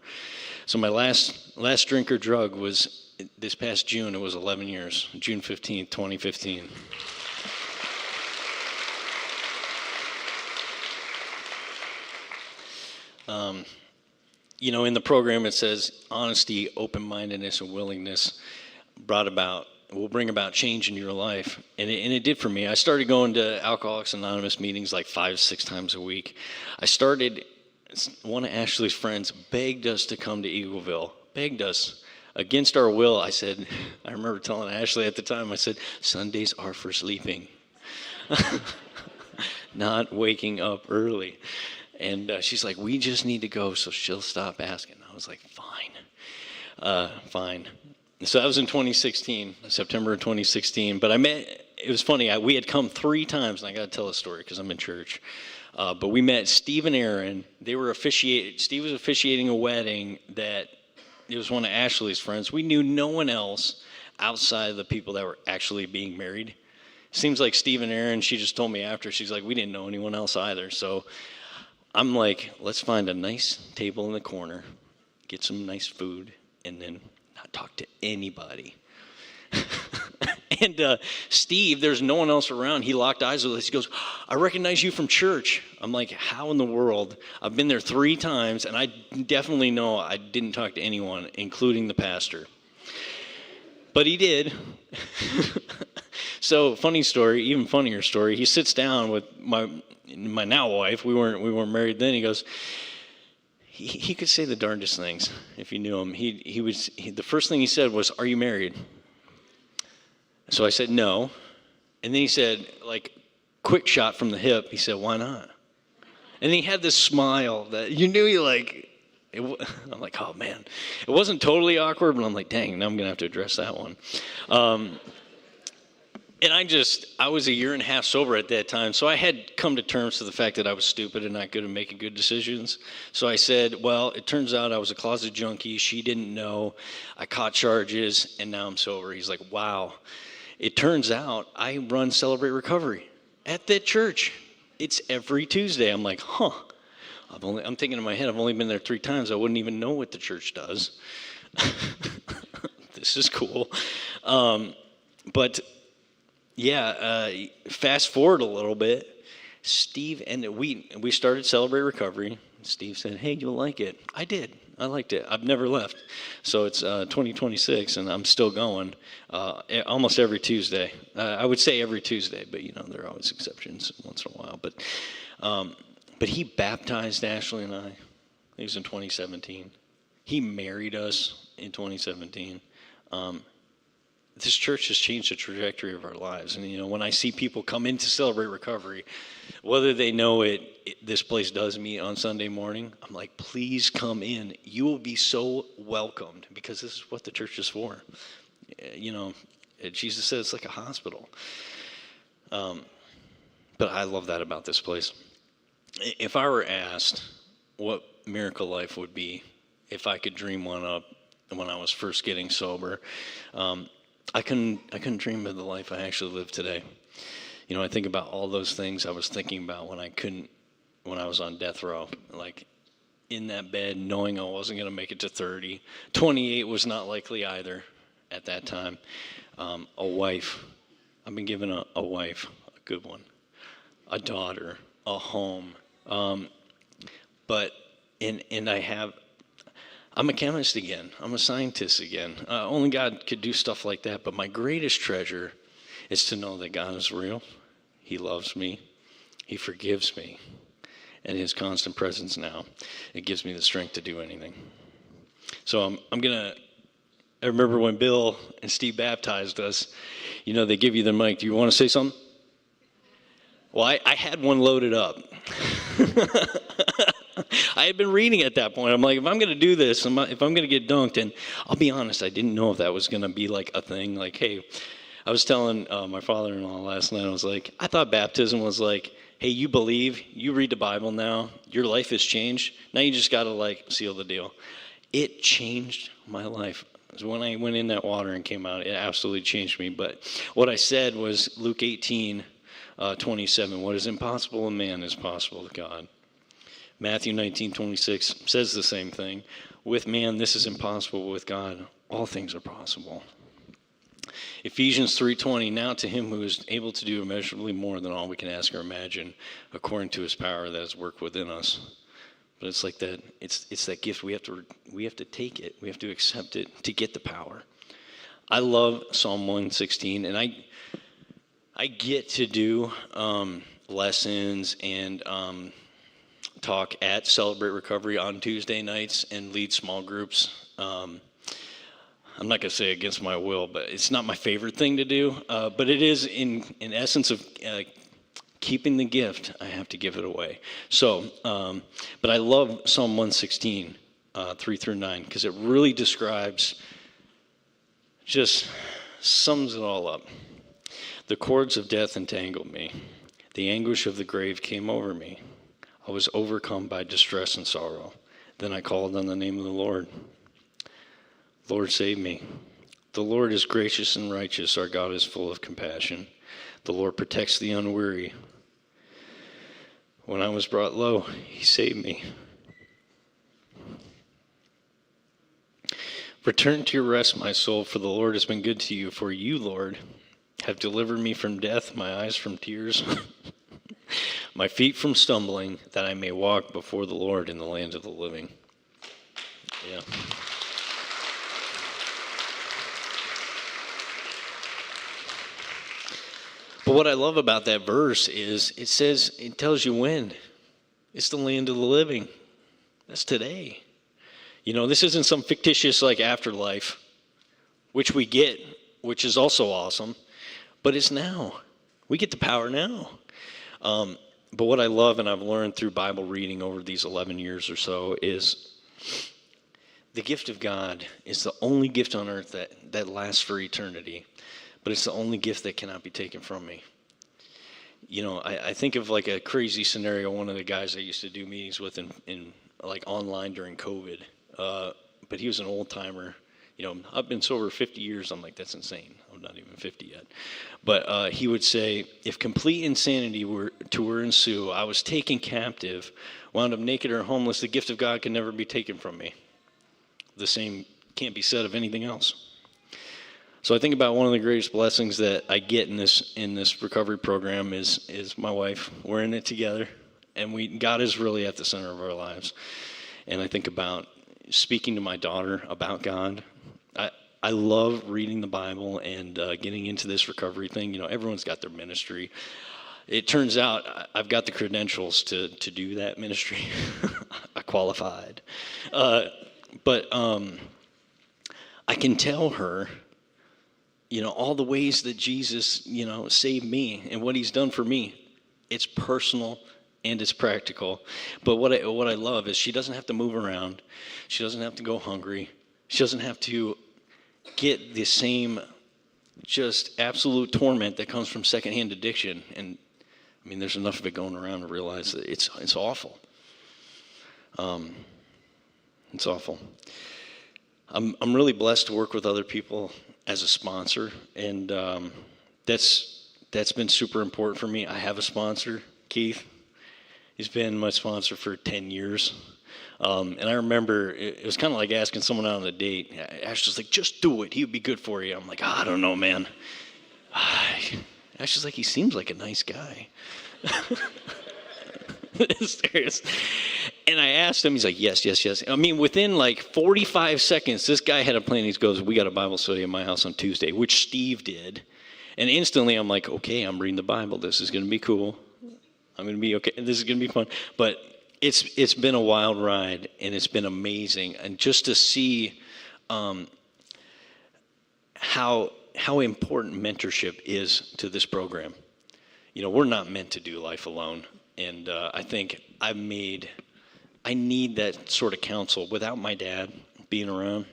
So my last drink or drug was this past June. It was 11 years, June 15th, 2015. In the program it says honesty, open-mindedness, and willingness will bring about change in your life. And it did for me. I started going to Alcoholics Anonymous meetings like 5-6 times a week. One of Ashley's friends begged us to come to Eagleville, begged us. Against our will, I remember telling Ashley at the time, I said, Sundays are for sleeping, not waking up early. And she's like, we just need to go so she'll stop asking. I was like, fine. So that was in 2016, September of 2016. But it was funny, we had come 3 times, and I got to tell a story because I'm in church. But we met Steve and Aaron. Steve was officiating a wedding that it was one of Ashley's friends. We knew no one else outside of the people that were actually being married. Seems like Steve and Aaron, she just told me after, she's like, we didn't know anyone else either. So I'm like, let's find a nice table in the corner, get some nice food, and then not talk to anybody. And Steve, there's no one else around. He locked eyes with us. He goes, I recognize you from church. I'm like, how in the world? I've been there 3 times, and I definitely know I didn't talk to anyone, including the pastor. But he did. So, funny story, even funnier story. He sits down with my now wife. We weren't married then. He goes, he could say the darndest things if you knew him. The first thing he said was, "Are you married?" So I said, "No." And then he said, like, quick shot from the hip. He said, "Why not?" And he had this smile that you knew he like. I'm like, oh man, it wasn't totally awkward, but I'm like, dang, now I'm gonna have to address that one. And I was a year and a half sober at that time, so I had come to terms with the fact that I was stupid and not good at making good decisions. So I said, well, it turns out I was a closet junkie. She didn't know. I caught charges, and now I'm sober. He's like, wow. It turns out I run Celebrate Recovery at that church. It's every Tuesday. I'm like, huh. I'm thinking in my head, I've only been there 3 times. I wouldn't even know what the church does. This is cool. But yeah, fast forward a little bit. Steve and we started Celebrate Recovery. Steve said, hey, you'll like it. I did. I liked it. I've never left. So it's 2026, and I'm still going almost every Tuesday. I would say every Tuesday, but there are always exceptions once in a while. But he baptized Ashley and I. It was in 2017. He married us in 2017. This church has changed the trajectory of our lives. And, when I see people come in to Celebrate Recovery, whether they know this place does meet on Sunday morning, I'm like, please come in. You will be so welcomed because this is what the church is for. Jesus said it's like a hospital. But I love that about this place. If I were asked what Miracle Life would be if I could dream one up when I was first getting sober, I couldn't dream of the life I actually live today. I think about all those things I was thinking about when I was on death row, like in that bed, knowing I wasn't going to make it to 30. 28 was not likely either at that time. A wife. I've been given a wife, a good one, a daughter, a home. I'm a chemist again. I'm a scientist again. Only God could do stuff like that. But my greatest treasure is to know that God is real. He loves me. He forgives me. And his constant presence now, it gives me the strength to do anything. So I remember when Bill and Steve baptized us, they give you the mic. Do you want to say something? Well, I had one loaded up. I had been reading at that point. I'm like, if I'm going to do this, if I'm going to get dunked, and I'll be honest, I didn't know if that was going to be like a thing. Like, hey, I was telling my father-in-law last night, I was like, I thought baptism was like, hey, you believe, you read the Bible now, your life has changed. Now you just got to seal the deal. It changed my life. When I went in that water and came out, it absolutely changed me. But what I said was Luke 18, 27, what is impossible in man is possible to God. Matthew 19:26 says the same thing. With man, this is impossible. With God, all things are possible. Ephesians 3:20, now to him who is able to do immeasurably more than all we can ask or imagine, according to his power that has worked within us. But it's like that. It's that gift. We have to take it. We have to accept it to get the power. I love Psalm 116, and I get to do lessons and talk at Celebrate Recovery on Tuesday nights and lead small groups. I'm not going to say against my will, but it's not my favorite thing to do. But it is in essence of keeping the gift. I have to give it away. So, but I love Psalm 116, 3-9, because it really describes, just sums it all up. The cords of death entangled me. The anguish of the grave came over me. I was overcome by distress and sorrow. Then I called on the name of the Lord. Lord, save me. The Lord is gracious and righteous. Our God is full of compassion. The Lord protects the unweary. When I was brought low, he saved me. Return to your rest, my soul, for the Lord has been good to you. For you, Lord, have delivered me from death, my eyes from tears, my feet from stumbling, that I may walk before the Lord in the land of the living. Yeah. But what I love about that verse is it tells you when. It's the land of the living. That's today. You know, this isn't some fictitious like afterlife, which we get, which is also awesome, but it's now. We get the power now. But what I love, and I've learned through Bible reading over these 11 years or so, is the gift of God is the only gift on earth that lasts for eternity, but it's the only gift that cannot be taken from me. You know, I think of like a crazy scenario. One of the guys I used to do meetings with in like online during COVID, but he was an old timer. You know, I've been sober 50 years. I'm like, that's insane. I'm not even 50 yet. But he would say, if complete insanity were to ensue, I was taken captive, wound up naked or homeless, the gift of God can never be taken from me. The same can't be said of anything else. So I think about one of the greatest blessings that I get in this recovery program is my wife. We're in it together, and God is really at the center of our lives. And I think about speaking to my daughter about God. I love reading the Bible and getting into this recovery thing. You know, everyone's got their ministry. It turns out I've got the credentials to do that ministry. I qualified. But I can tell her, you know, all the ways that Jesus, you know, saved me and what he's done for me. It's personal and it's practical. But what I love is she doesn't have to move around. She doesn't have to go hungry. She doesn't have to get the same just absolute torment that comes from secondhand addiction. And I mean, there's enough of it going around to realize that it's awful. It's awful. I'm really blessed to work with other people as a sponsor, and that's been super important for me. I have a sponsor, Keith. He's been my sponsor for 10 years. And I remember it was kind of like asking someone out on a date. Ash was like, just do it. He would be good for you. I'm like, I don't know, man. Ash was like, he seems like a nice guy. Serious. And I asked him, he's like, yes. I mean, within like 45 seconds, this guy had a plan. He goes, we got a Bible study at my house on Tuesday, which Steve did. And instantly I'm like, okay, I'm reading the Bible. This is going to be cool. I'm going to be okay. This is going to be fun. But it's been a wild ride, and it's been amazing. And just to see how important mentorship is to this program. You know, we're not meant to do life alone. And I think I need that sort of counsel. Without my dad being around,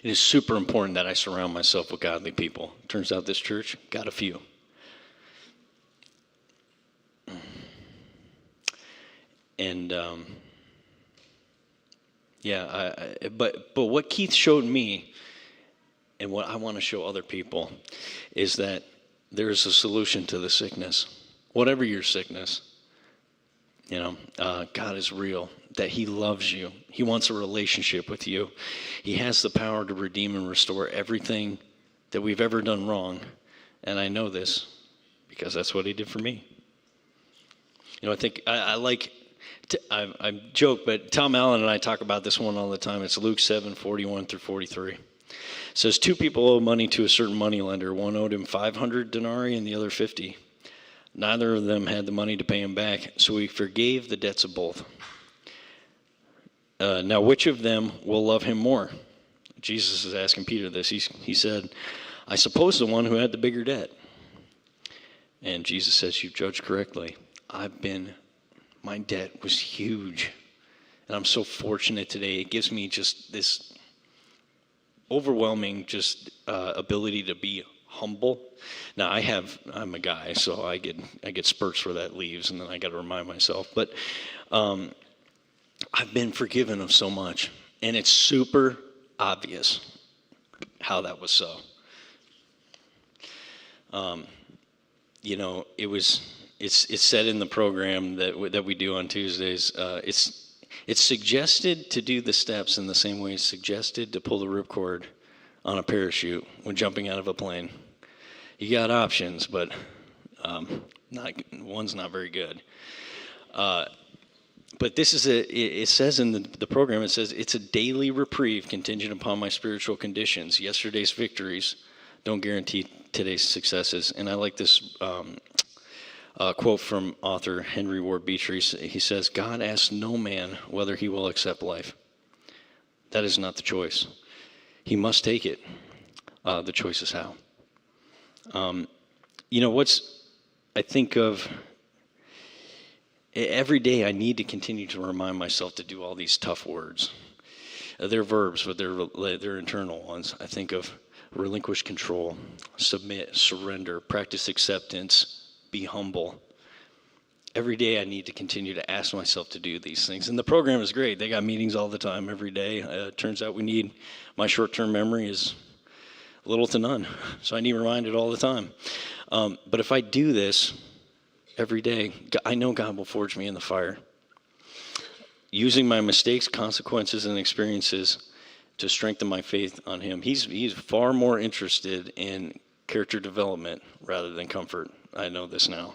it is super important that I surround myself with godly people. Turns out this church got a few. And but what Keith showed me, and what I want to show other people, is that there is a solution to the sickness. Whatever your sickness, you know, God is real, that he loves you. He wants a relationship with you. He has the power to redeem and restore everything that we've ever done wrong. And I know this because that's what he did for me. You know, I think I joke, but Tom Allen and I talk about this one all the time. It's Luke 7:41 through 43. It says, 2 people owed money to a certain moneylender. One owed him 500 denarii and the other 50. Neither of them had the money to pay him back, so he forgave the debts of both. Now, which of them will love him more? Jesus is asking Peter this. He said, I suppose the one who had the bigger debt. And Jesus says, you've judged correctly. My debt was huge. And I'm so fortunate today. It gives me just this overwhelming ability to be humble. Now I'm a guy, so I get spurts where that leaves, and then I got to remind myself. But I've been forgiven of so much, and it's super obvious how that was so. You know, it was it's said in the program that we do on Tuesdays. It's suggested to do the steps in the same way it's suggested to pull the ripcord on a parachute when jumping out of a plane. You got options, but one's not very good. But this is it says in the program, it says, it's a daily reprieve contingent upon my spiritual conditions. Yesterday's victories don't guarantee today's successes. And I like this quote from author Henry Ward Beecher. He says, God asks no man whether he will accept life. That is not the choice. He must take it. The choice is how. I think of, every day I need to continue to remind myself to do all these tough words. They're verbs, but they're internal ones. I think of relinquish control, submit, surrender, practice acceptance, be humble. Every day I need to continue to ask myself to do these things. And the program is great. They got meetings all the time, every day. It turns out my short-term memory is little to none. So I need reminded all the time. But if I do this every day, I know God will forge me in the fire. Using my mistakes, consequences, and experiences to strengthen my faith on Him. He's far more interested in character development rather than comfort. I know this now.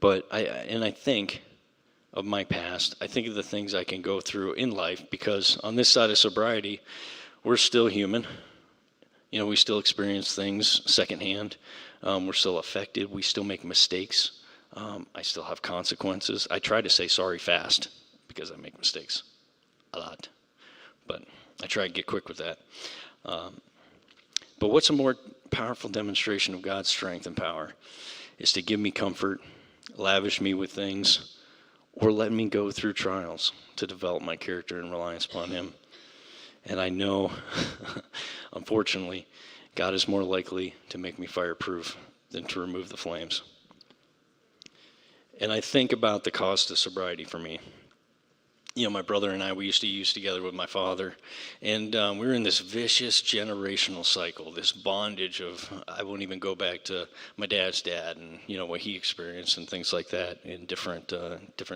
But I think of my past. I think of the things I can go through in life, because on this side of sobriety, we're still human. We still experience things secondhand. We're still affected. We still make mistakes. I still have consequences. I try to say sorry fast because I make mistakes a lot. But I try to get quick with that. But what's a more powerful demonstration of God's strength and power is to give me comfort, lavish me with things, or let me go through trials to develop my character and reliance upon Him. And I know, unfortunately, God is more likely to make me fireproof than to remove the flames. And I think about the cost of sobriety for me. My brother and I, we used to use together with my father, and we were in this vicious generational cycle, this bondage of, I won't even go back to my dad's dad and, what he experienced and things like that in different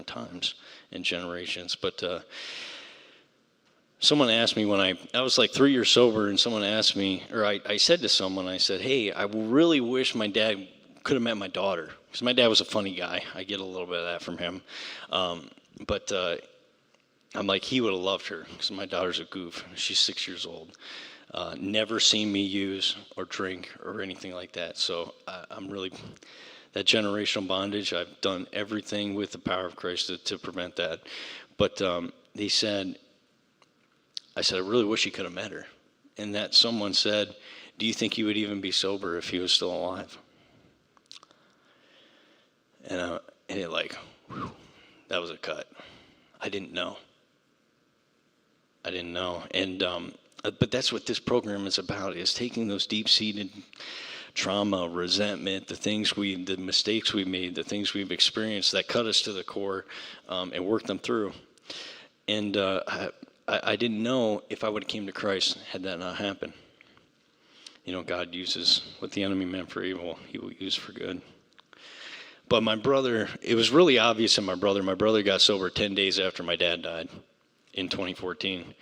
times and generations. But someone asked me when I was like 3 years sober, and someone asked me, or I said to someone, I said, hey, I really wish my dad could have met my daughter, because my dad was a funny guy. I get a little bit of that from him. But I'm like, he would have loved her, because my daughter's a goof. She's 6 years old. Never seen me use or drink or anything like that. So I'm really, that generational bondage, I've done everything with the power of Christ to prevent that. But I said, I really wish he could have met her. And that someone said, do you think he would even be sober if he was still alive? And it whew, that was a cut. I didn't know. And but that's what this program is about, is taking those deep-seated trauma, resentment, the mistakes we made, the things we've experienced that cut us to the core, and work them through. And I didn't know if I would have came to Christ had that not happened. God uses what the enemy meant for evil, He will use for good. But my brother, it was really obvious in my brother. My brother got sober 10 days after my dad died in 2014.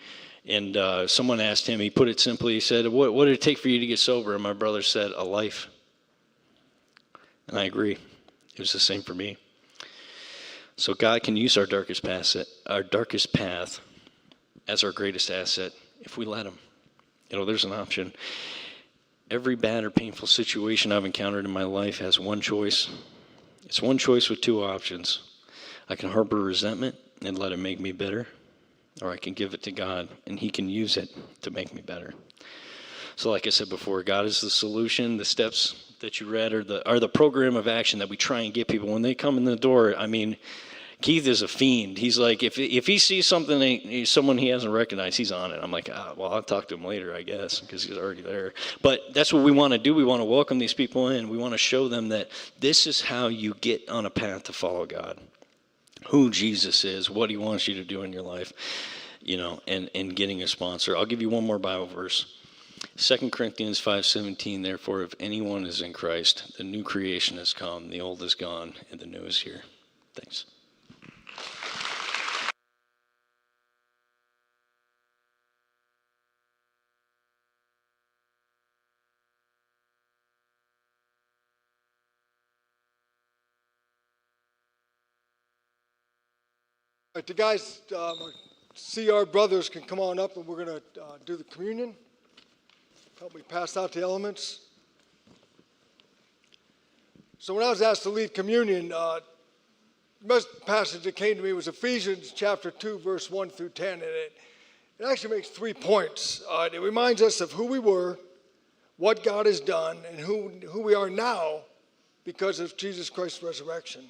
And someone asked him, he put it simply, he said, what did it take for you to get sober? And my brother said, a life. And I agree. It was the same for me. So God can use our darkest path as our greatest asset if we let Him. There's an option. Every bad or painful situation I've encountered in my life has one choice. It's one choice with two options. I can harbor resentment and let it make me bitter, or I can give it to God and He can use it to make me better. So like I said before, God is the solution. The steps that you read are the program of action that we try and get people when they come in the door. I mean, Keith is a fiend. He's like, if he sees something, someone he hasn't recognized, he's on it. I'm like, well, I'll talk to him later, I guess, because he's already there. But that's what we want to do. We want to welcome these people in. We want to show them that this is how you get on a path to follow God, who Jesus is, what He wants you to do in your life, and getting a sponsor. I'll give you one more Bible verse. 2 Corinthians 5:17, therefore, if anyone is in Christ, the new creation has come, the old is gone, and the new is here. Thanks. All right, the guys, our CR brothers can come on up and we're going to do the communion. Help me pass out the elements. So when I was asked to lead communion, the best passage that came to me was Ephesians chapter 2, verse 1 through 10. And it actually makes 3 points. It reminds us of who we were, what God has done, and who we are now because of Jesus Christ's resurrection.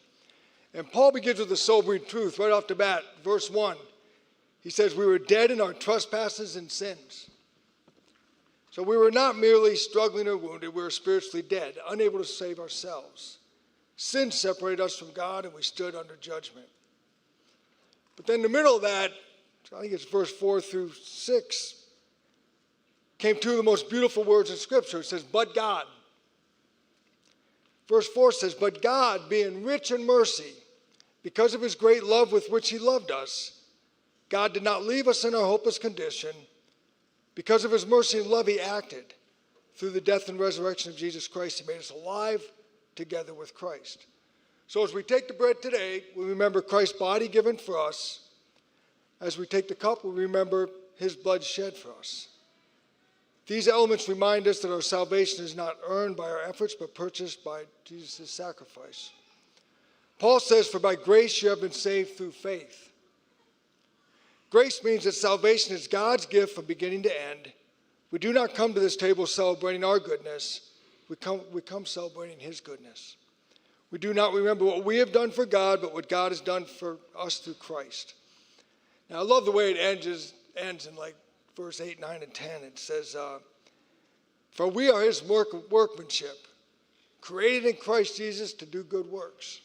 And Paul begins with the sobering truth right off the bat. Verse 1, he says, we were dead in our trespasses and sins. So we were not merely struggling or wounded, we were spiritually dead, unable to save ourselves. Sin separated us from God and we stood under judgment. But then in the middle of that, I think it's verse 4 through 6, came two of the most beautiful words in Scripture. It says, but God. Verse 4 says, but God, being rich in mercy, because of his great love with which he loved us, God did not leave us in our hopeless condition. Because of his mercy and love, he acted. Through the death and resurrection of Jesus Christ, he made us alive together with Christ. So as we take the bread today, we remember Christ's body given for us. As we take the cup, we remember his blood shed for us. These elements remind us that our salvation is not earned by our efforts, but purchased by Jesus' sacrifice. Paul says, for by grace you have been saved through faith. Grace means that salvation is God's gift from beginning to end. We do not come to this table celebrating our goodness. We come celebrating his goodness. We do not remember what we have done for God, but what God has done for us through Christ. Now, I love the way it ends in like verse 8, 9, and 10. It says, for we are his workmanship, created in Christ Jesus to do good works.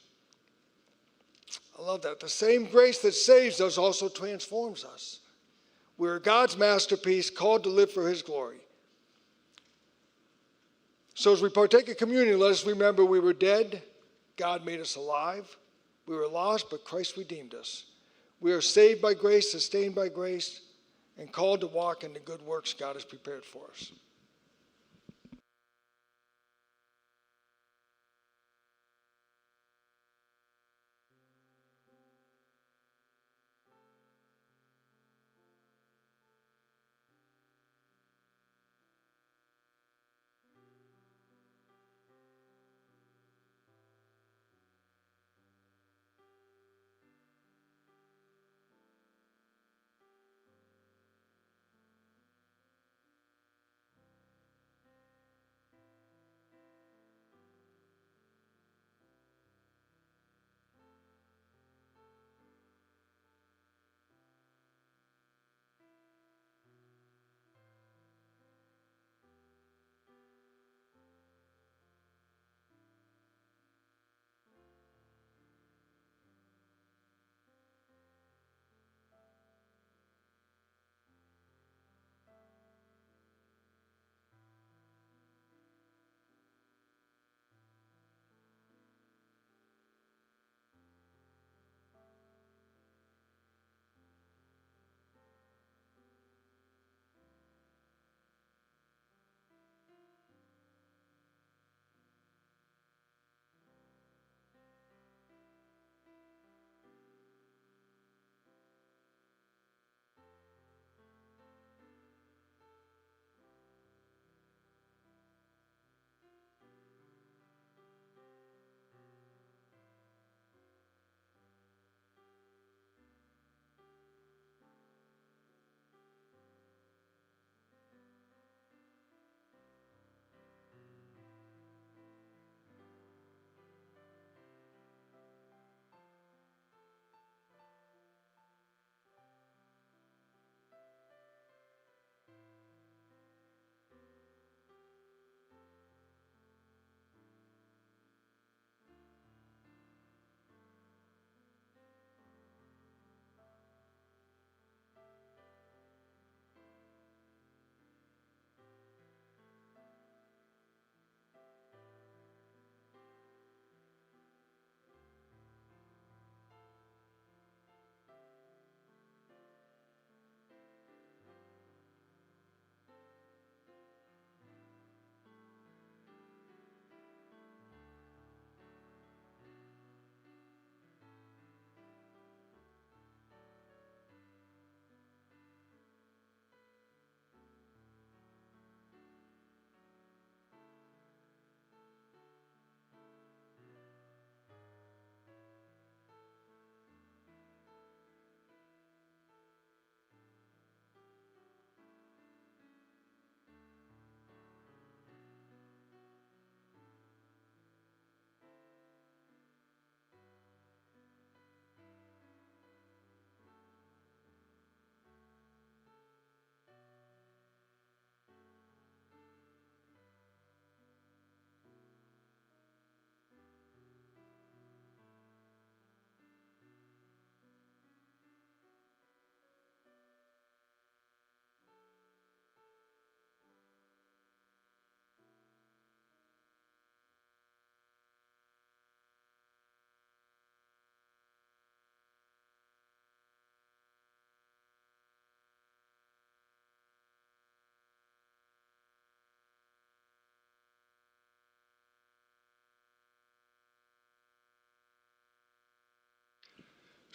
I love that. The same grace that saves us also transforms us. We are God's masterpiece, called to live for his glory. So as we partake of communion, let us remember we were dead. God made us alive. We were lost, but Christ redeemed us. We are saved by grace, sustained by grace, and called to walk in the good works God has prepared for us.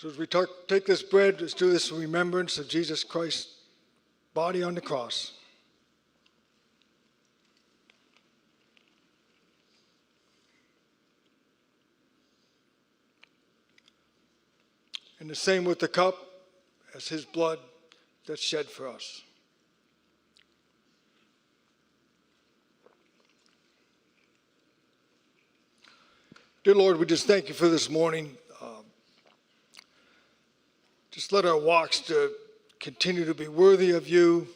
So as we take this bread, let's do this in remembrance of Jesus Christ's body on the cross. And the same with the cup, as his blood that's shed for us. Dear Lord, we just thank you for this morning. Just let our walks to continue to be worthy of you.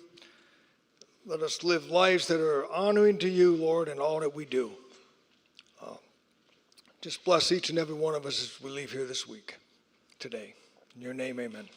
Let us live lives that are honoring to you, Lord, in all that we do. Just bless each and every one of us as we leave here this week, today. In your name, amen.